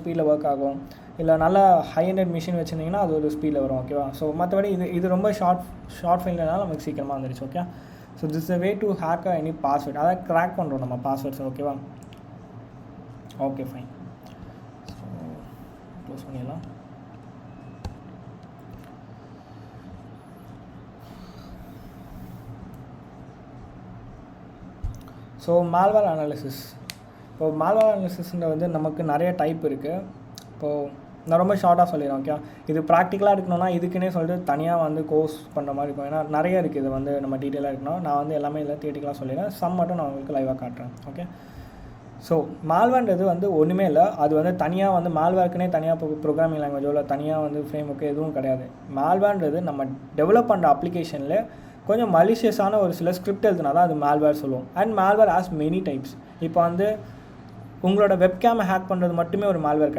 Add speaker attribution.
Speaker 1: ஸ்பீடில் ஒர்க் ஆகும். இல்லை நல்லா ஹை ஹண்ட்ரட் மிஷின் வச்சுருந்தீங்கன்னா அது ஒரு ஸ்பீடில் வரும். ஓகேவா? ஸோ மற்றபடி இது ரொம்ப ஷார்ட் ஃபைல்னால நமக்கு சீக்கிரமாக வந்துடுச்சு. Okay, so this is a way to hack any password. அதாவது கிராக் பண்ணுறோம் நம்ம பாஸ்வேர்ட்ஸ். ஓகேவா? Okay, fine. ஸோ க்ளோஸ் பண்ணிடலாம். So malware analysis. இப்போது மால்வேர் அனாலிசிஸ்ன்ற நமக்கு நிறைய டைப் இருக்குது. இப்போது நான் ரொம்ப ஷார்ட்டாக சொல்லிடுறேன். ஓகே, இது ப்ராக்டிக்கலாக எடுக்கணும்னா இதுக்குன்னே சொல்லிட்டு தனியாக கோர்ஸ் பண்ணுற மாதிரி இருக்கும். ஏன்னா நிறைய இருக்குது. இது நம்ம டீட்டெயிலாக இருக்கணும். நான் எல்லாமே இல்லை தியரிட்டிக்கலாக சொல்லிடுறேன். சம் மட்டும் நான் உங்களுக்கு லைவாக காட்டுறேன். ஓகே, ஸோ மால்வேர்ன்றது ஒன்றுமே இல்லை. அது தனியாக மால்வேர்க்குனே தனியாக ப்ரோக்ராமிங் லாங்குவேஜோ இல்லை தனியாக ஃப்ரேம் ஒர்க்கு எதுவும் கிடையாது. மால்வேர்ன்றது நம்ம டெவலப் பண்ணுற அப்ளிகேஷனில் கொஞ்சம் மலிஷியஸான ஒரு சில ஸ்கிரிப்ட் எழுதுனா தான் அது மால்வேர் சொல்லுவோம். And malware has many types. இப்போ உங்களோட வெப்கேமை ஹேக் பண்ணுறது மட்டுமே ஒரு மால்வேர்